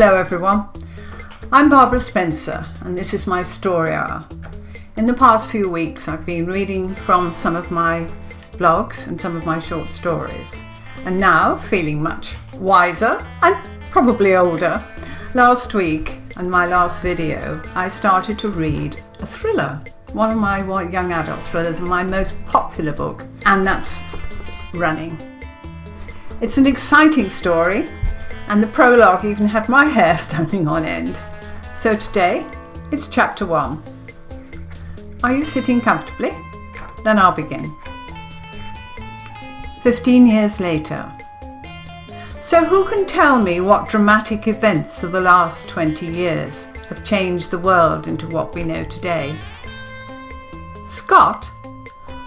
Hello everyone, I'm Barbara Spencer and this is my story hour. In the past few weeks I've been reading from some of my blogs and some of my short stories, and now feeling much wiser and probably older. Last week in my last video I started to read a thriller, one of my young adult thrillers, my most popular book, and that's Running. It's an exciting story, and the prologue even had my hair standing on end. So today, it's chapter 1. Are you sitting comfortably? Then I'll begin. 15 years later. So who can tell me what dramatic events of the last 20 years have changed the world into what we know today? Scott,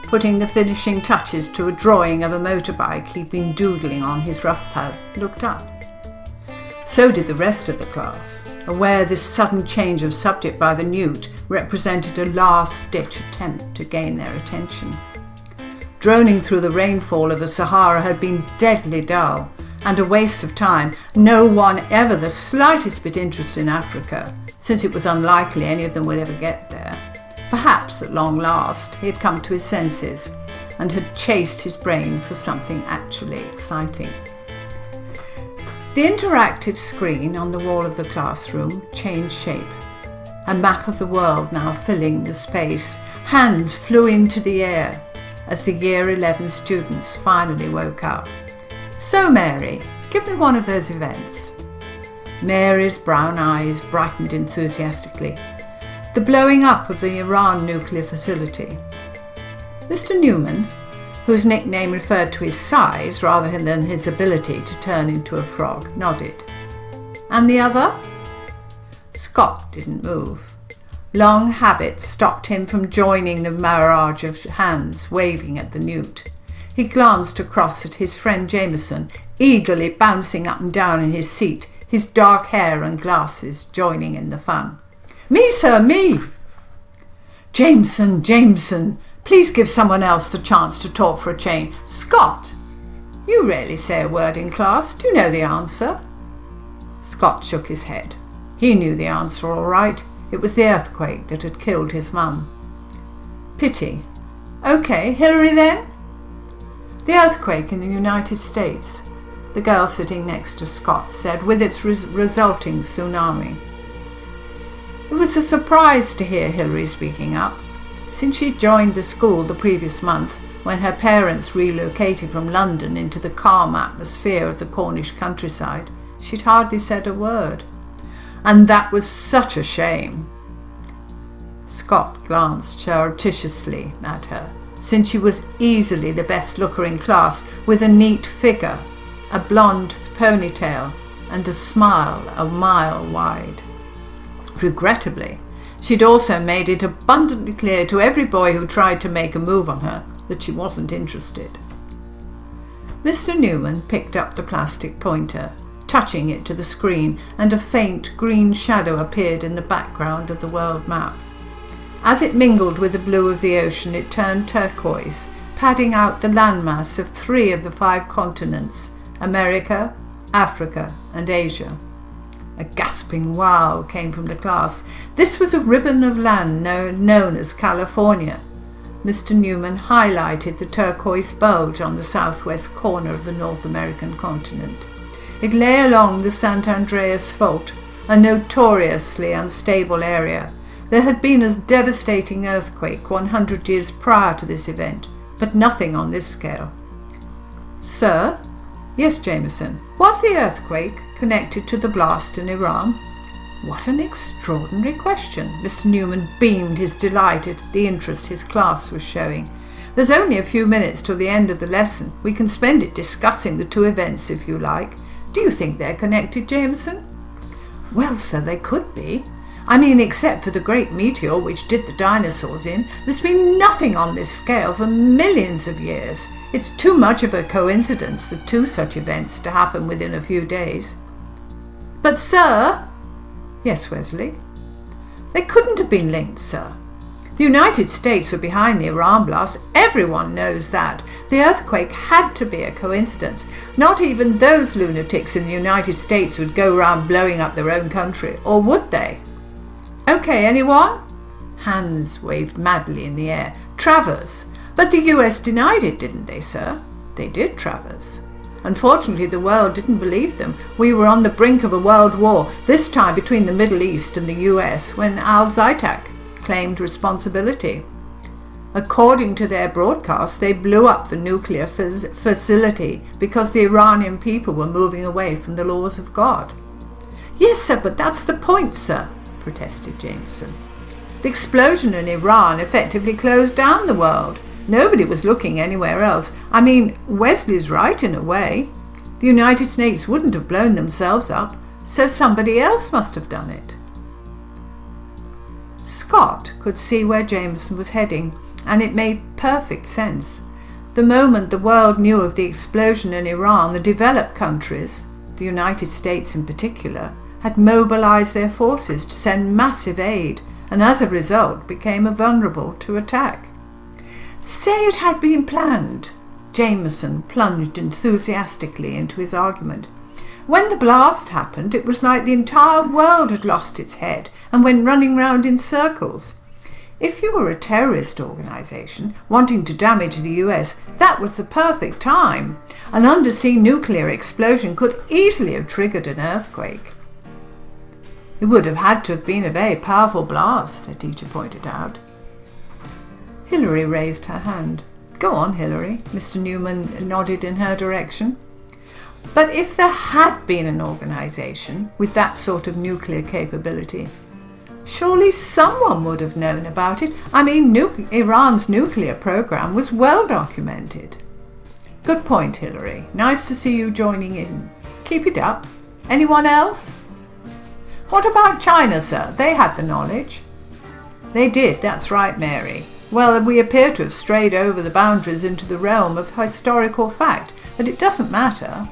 putting the finishing touches to a drawing of a motorbike he'd been doodling on his rough pad, looked up. So did the rest of the class, aware this sudden change of subject by the newt represented a last-ditch attempt to gain their attention. Droning through the rainfall of the Sahara had been deadly dull and a waste of time. No one ever the slightest bit interested in Africa, since it was unlikely any of them would ever get there. Perhaps, at long last, he had come to his senses and had chased his brain for something actually exciting. The interactive screen on the wall of the classroom changed shape. A map of the world now filling the space. Hands flew into the air as the Year 11 students finally woke up. So, Mary, give me one of those events. Mary's brown eyes brightened enthusiastically. The blowing up of the Iran nuclear facility. Mr. Newman, whose nickname referred to his size rather than his ability to turn into a frog, nodded. And the other? Scott didn't move. Long habit stopped him from joining the barrage of hands waving at the newt. He glanced across at his friend Jameson, eagerly bouncing up and down in his seat, his dark hair and glasses joining in the fun. Me, sir, me! Jameson, please give someone else the chance to talk for a change. Scott, you rarely say a word in class. Do you know the answer? Scott shook his head. He knew the answer all right. It was the earthquake that had killed his mum. Pity. OK, Hillary then? The earthquake in the United States, the girl sitting next to Scott said, with its resulting tsunami. It was a surprise to hear Hillary speaking up. Since she joined the school the previous month, when her parents relocated from London into the calm atmosphere of the Cornish countryside, she'd hardly said a word. And that was such a shame. Scott glanced surreptitiously at her, since she was easily the best looker in class, with a neat figure, a blonde ponytail, and a smile a mile wide. Regrettably, she'd also made it abundantly clear to every boy who tried to make a move on her that she wasn't interested. Mr. Newman picked up the plastic pointer, touching it to the screen, and a faint green shadow appeared in the background of the world map. As it mingled with the blue of the ocean, it turned turquoise, padding out the landmass of 3 of the 5 continents, America, Africa, and Asia. A gasping wow came from the class. This was a ribbon of land known as California. Mr. Newman highlighted the turquoise bulge on the southwest corner of the North American continent. It lay along the San Andreas Fault, a notoriously unstable area. There had been a devastating earthquake 100 years prior to this event, but nothing on this scale. Sir? Yes, Jameson. Was the earthquake connected to the blast in Iran? What an extraordinary question. Mr. Newman beamed his delight at the interest his class was showing. There's only a few minutes till the end of the lesson. We can spend it discussing the 2 events if you like. Do you think they're connected, Jameson? Well, sir, they could be. I mean, except for the great meteor which did the dinosaurs in, there's been nothing on this scale for millions of years. It's too much of a coincidence for 2 such events to happen within a few days. But, sir... Yes, Wesley? They couldn't have been linked, sir. The United States were behind the Iran blast. Everyone knows that. The earthquake had to be a coincidence. Not even those lunatics in the United States would go around blowing up their own country, or would they? Okay, anyone? Hands waved madly in the air. Travers. But the US denied it, didn't they, sir? They did, Travers. Unfortunately, the world didn't believe them. We were on the brink of a world war, this time between the Middle East and the US, when al-Zaitaq claimed responsibility. According to their broadcast, they blew up the nuclear facility because the Iranian people were moving away from the laws of God. Yes, sir, but that's the point, sir, protested Jameson. The explosion in Iran effectively closed down the world. Nobody was looking anywhere else. I mean, Wesley's right in a way. The United States wouldn't have blown themselves up, so somebody else must have done it. Scott could see where Jameson was heading, and it made perfect sense. The moment the world knew of the explosion in Iran, the developed countries, the United States in particular, had mobilized their forces to send massive aid, and as a result became vulnerable to attack. Say it had been planned. Jameson plunged enthusiastically into his argument. When the blast happened, it was like the entire world had lost its head and went running round in circles. If you were a terrorist organisation wanting to damage the US, that was the perfect time. An undersea nuclear explosion could easily have triggered an earthquake. It would have had to have been a very powerful blast, the teacher pointed out. Hilary raised her hand. Go on, Hilary. Mr. Newman nodded in her direction. But if there had been an organisation with that sort of nuclear capability, surely someone would have known about it. I mean, Iran's nuclear program was well documented. Good point, Hilary. Nice to see you joining in. Keep it up. Anyone else? What about China, sir? They had the knowledge. They did, that's right, Mary. Well, we appear to have strayed over the boundaries into the realm of historical fact, but it doesn't matter.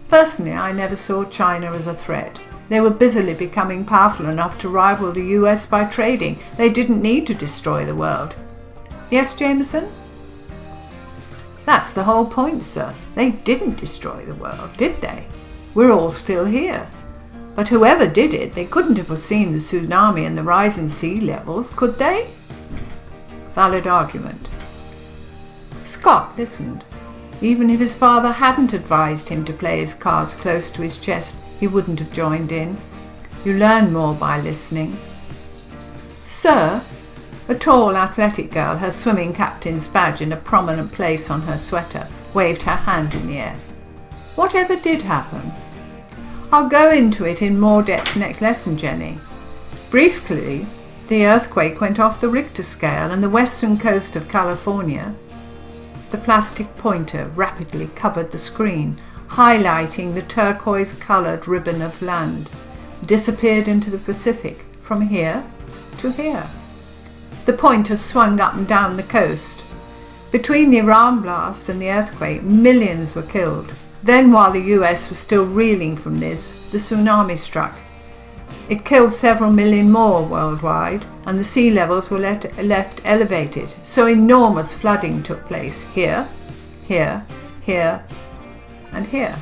Personally, I never saw China as a threat. They were busily becoming powerful enough to rival the US by trading. They didn't need to destroy the world. Yes, Jameson? That's the whole point, sir. They didn't destroy the world, did they? We're all still here. But whoever did it, they couldn't have foreseen the tsunami and the rising sea levels, could they? Valid argument. Scott listened. Even if his father hadn't advised him to play his cards close to his chest, he wouldn't have joined in. You learn more by listening. Sir, a tall, athletic girl, her swimming captain's badge in a prominent place on her sweater, waved her hand in the air. Whatever did happen? I'll go into it in more depth next lesson, Jenny. Briefly, the earthquake went off the Richter scale and the western coast of California. The plastic pointer rapidly covered the screen, highlighting the turquoise-coloured ribbon of land, disappeared into the Pacific from here to here. The pointer swung up and down the coast. Between the Iran blast and the earthquake, millions were killed. Then, while the US was still reeling from this, the tsunami struck. It killed several million more worldwide, and the sea levels were left elevated, so enormous flooding took place here, here, here, and here.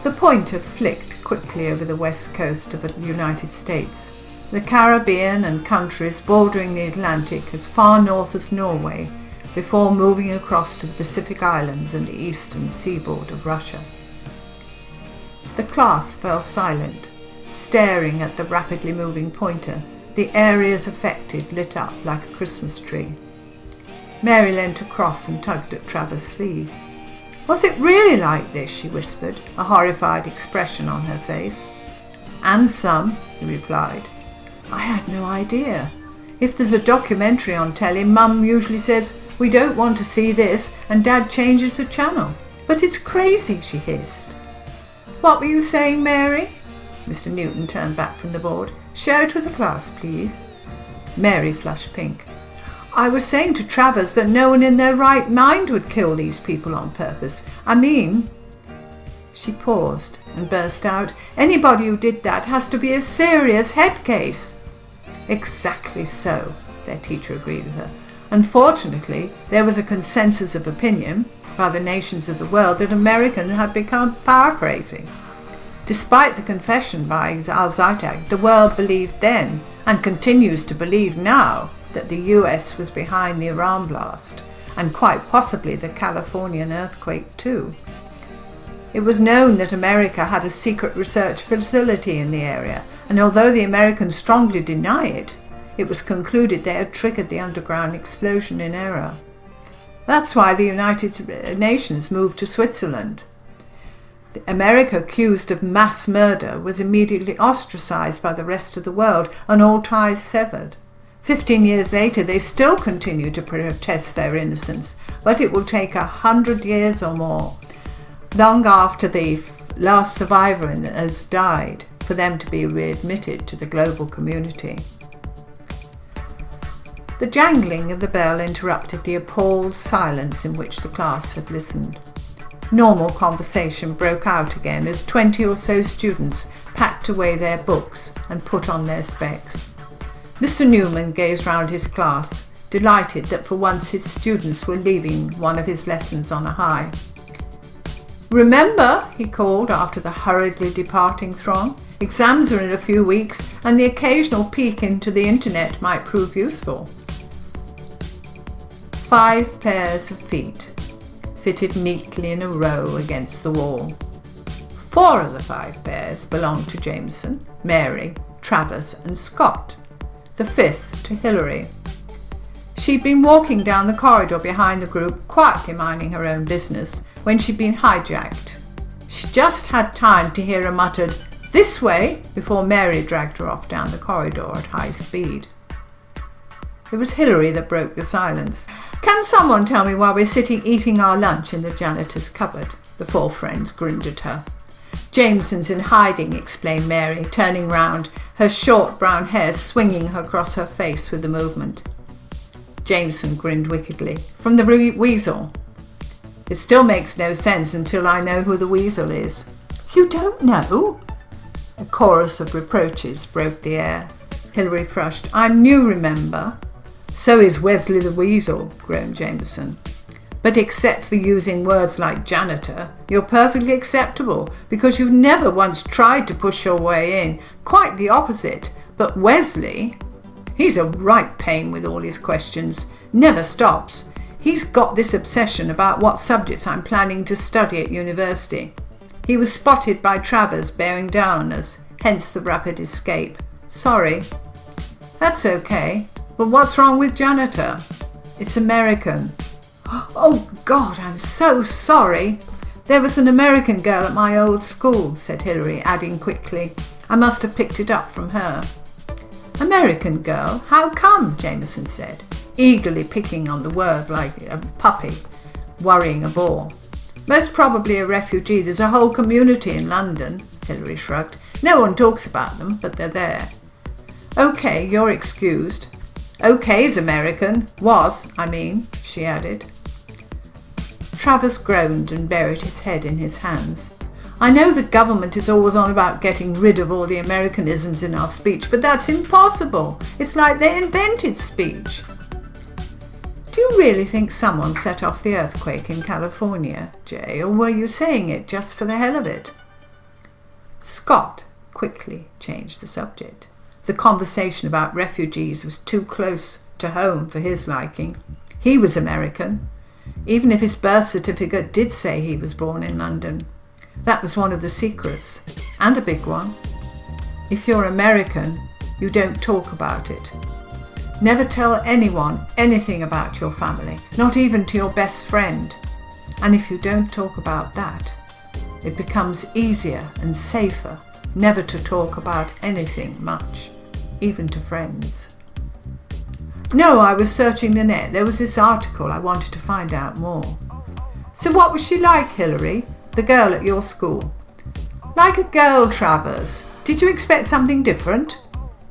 The pointer flicked quickly over the west coast of the United States, the Caribbean and countries bordering the Atlantic as far north as Norway, before moving across to the Pacific Islands and the eastern seaboard of Russia. The class fell silent, staring at the rapidly moving pointer, the areas affected lit up like a Christmas tree. Mary leant across and tugged at Travers' sleeve. Was it really like this? She whispered, a horrified expression on her face. And some, he replied. I had no idea. If there's a documentary on telly, Mum usually says, we don't want to see this, and Dad changes the channel. But it's crazy, she hissed. What were you saying, Mary? Mr. Newton turned back from the board. Share it with the class, please. Mary flushed pink. I was saying to Travers that no one in their right mind would kill these people on purpose. I mean... She paused and burst out, anybody who did that has to be a serious head case. Exactly so, their teacher agreed with her. Unfortunately, there was a consensus of opinion by the nations of the world that Americans had become power crazy. Despite the confession by al-Zaitag, the world believed then, and continues to believe now, that the US was behind the Iran blast, and quite possibly the Californian earthquake too. It was known that America had a secret research facility in the area, and although the Americans strongly deny it, it was concluded they had triggered the underground explosion in error. That's why the United Nations moved to Switzerland. America, accused of mass murder, was immediately ostracized by the rest of the world and all ties severed. 15 years later, they still continue to protest their innocence, but it will take 100 years or more, long after the last survivor has died, for them to be readmitted to the global community. The jangling of the bell interrupted the appalled silence in which the class had listened. Normal conversation broke out again as 20 or so students packed away their books and put on their specs. Mr. Newman gazed round his class, delighted that for once his students were leaving one of his lessons on a high. "Remember," he called after the hurriedly departing throng, "exams are in a few weeks and the occasional peek into the internet might prove useful." 5 pairs of feet fitted neatly in a row against the wall. 4 of the 5 pairs belonged to Jameson, Mary, Travers and Scott, the 5th to Hilary. She'd been walking down the corridor behind the group, quietly minding her own business, when she'd been hijacked. She just had time to hear a muttered, "This way," before Mary dragged her off down the corridor at high speed. It was Hilary that broke the silence. "Can someone tell me why we're sitting eating our lunch in the janitor's cupboard?" The 4 friends grinned at her. "Jameson's in hiding," explained Mary, turning round, her short brown hair swinging across her face with the movement. Jameson grinned wickedly. "From the weasel." "It still makes no sense until I know who the weasel is." "You don't know?" A chorus of reproaches broke the air. Hilary flushed. "I'm new, remember." "So is Wesley the Weasel," groaned Jameson. "But except for using words like janitor, you're perfectly acceptable, because you've never once tried to push your way in. Quite the opposite. But Wesley, he's a right pain with all his questions. Never stops. He's got this obsession about what subjects I'm planning to study at university. He was spotted by Travers bearing down on us, hence the rapid escape. Sorry." "That's okay. But what's wrong with janitor?" "It's American." "Oh God, I'm so sorry. There was an American girl at my old school," said Hilary, adding quickly, "I must have picked it up from her." "American girl? How come?" Jameson said, eagerly picking on the word like a puppy worrying a ball. "Most probably a refugee. There's a whole community in London." Hilary shrugged. "No one talks about them, but they're there." "Okay, you're excused." "Okay's American. Was, I mean," she added. Travers groaned and buried his head in his hands. "I know the government is always on about getting rid of all the Americanisms in our speech, but that's impossible. It's like they invented speech." "Do you really think someone set off the earthquake in California, Jay, or were you saying it just for the hell of it?" Scott quickly changed the subject. The conversation about refugees was too close to home for his liking. He was American, even if his birth certificate did say he was born in London. That was one of the secrets, and a big one. If you're American, you don't talk about it. Never tell anyone anything about your family, not even to your best friend. And if you don't talk about that, it becomes easier and safer never to talk about anything much, even to friends. "No, I was searching the net. There was this article. I wanted to find out more." "So what was she like, Hilary, the girl at your school?" "Like a girl, Travers. Did you expect something different?"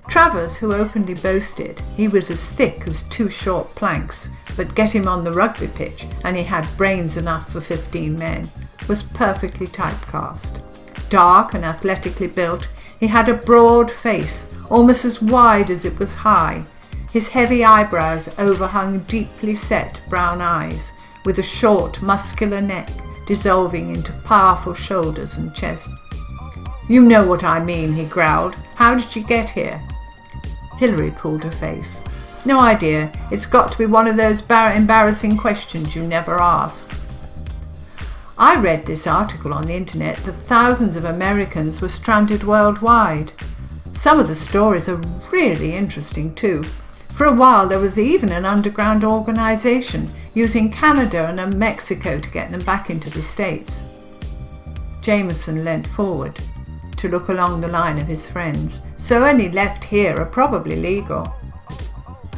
Travers, who openly boasted he was as thick as 2 short planks, but get him on the rugby pitch and he had brains enough for 15 men, was perfectly typecast. Dark and athletically built, he had a broad face, almost as wide as it was high. His heavy eyebrows overhung deeply set brown eyes, with a short, muscular neck dissolving into powerful shoulders and chest. "You know what I mean," he growled. "How did you get here?" Hilary pulled her face. "No idea. It's got to be one of those embarrassing questions you never ask." "I read this article on the internet that thousands of Americans were stranded worldwide. Some of the stories are really interesting too. For a while there was even an underground organisation using Canada and Mexico to get them back into the States." Jameson leant forward to look along the line of his friends. "So any left here are probably legal."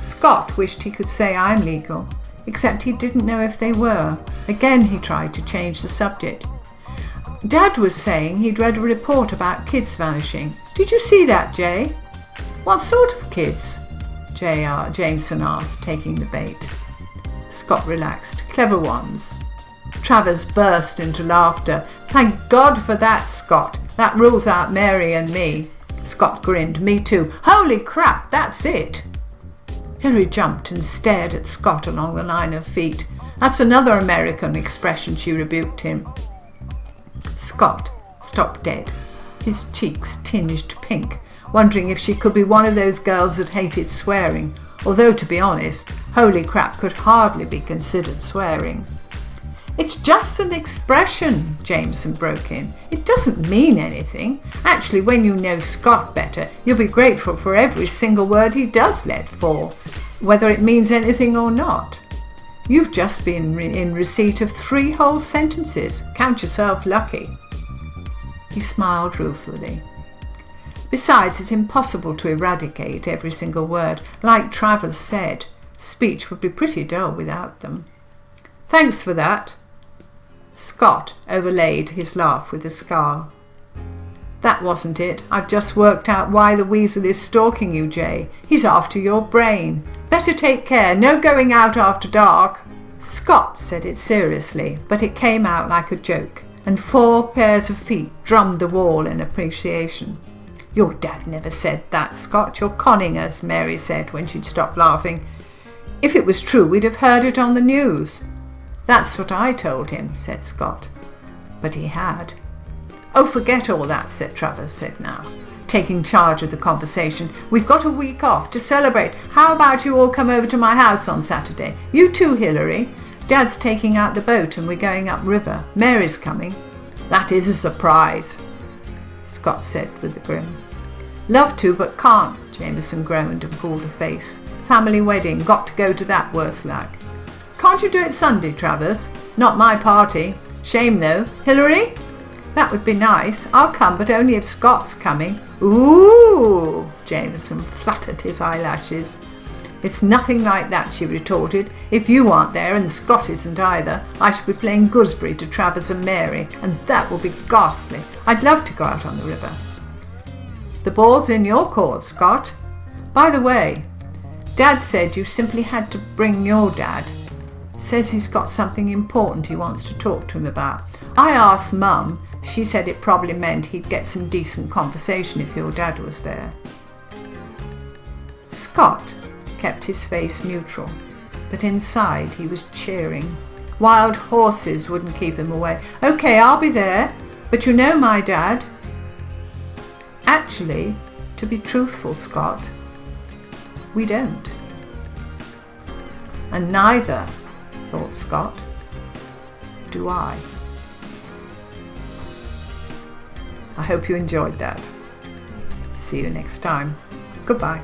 Scott wished he could say I'm legal, except he didn't know if they were. Again he tried to change the subject. "Dad was saying he'd read a report about kids vanishing. Did you see that, Jay?" "What sort of kids?" Jameson asked, taking the bait. Scott relaxed. "Clever ones." Travers burst into laughter. "Thank God for that, Scott. That rules out Mary and me." Scott grinned. "Me too. Holy crap, that's it." Hilary jumped and stared at Scott along the line of feet. "That's another American expression," she rebuked him. Scott stopped dead, his cheeks tinged pink, wondering if she could be one of those girls that hated swearing, although, to be honest, holy crap could hardly be considered swearing. "It's just an expression," Jameson broke in. "It doesn't mean anything. Actually, when you know Scott better, you'll be grateful for every single word he does let fall, whether it means anything or not. You've just been in receipt of 3 whole sentences. Count yourself lucky." He smiled ruefully. "Besides, it's impossible to eradicate every single word. Like Travers said, speech would be pretty dull without them." "Thanks for that." Scott overlaid his laugh with a scar. "That wasn't it. I've just worked out why the weasel is stalking you, Jay. He's after your brain. Better take care. No going out after dark." Scott said it seriously, but it came out like a joke, and 4 pairs of feet drummed the wall in appreciation. "Your dad never said that, Scott. You're conning us," Mary said when she'd stopped laughing. "If it was true, we'd have heard it on the news." "That's what I told him," said Scott. But he had. "Oh, forget all that," Travers said now, taking charge of the conversation. "We've got a week off to celebrate. How about you all come over to my house on Saturday? You too, Hilary. Dad's taking out the boat and we're going upriver. Mary's coming." "That is a surprise," Scott said with a grin. "Love to, but can't," Jameson groaned and pulled a face. "Family wedding. Got to go to that, worse luck." "Can't you do it Sunday, Travers?" "Not my party. Shame though. Hilary?" "That would be nice. I'll come, but only if Scott's coming." "Ooh!" Jameson fluttered his eyelashes. "It's nothing like that," she retorted. "If you aren't there and Scott isn't either, I shall be playing gooseberry to Travers and Mary, and that will be ghastly. I'd love to go out on the river." "The ball's in your court, Scott. By the way, Dad said you simply had to bring your dad. Says he's got something important he wants to talk to him about. I asked Mum. She said it probably meant he'd get some decent conversation if your dad was there." Scott kept his face neutral, but inside he was cheering. Wild horses wouldn't keep him away. "Okay, I'll be there. But you know my dad." "Actually, to be truthful, Scott, we don't." "And neither," thought Scott, "do I." I hope you enjoyed that. See you next time. Goodbye.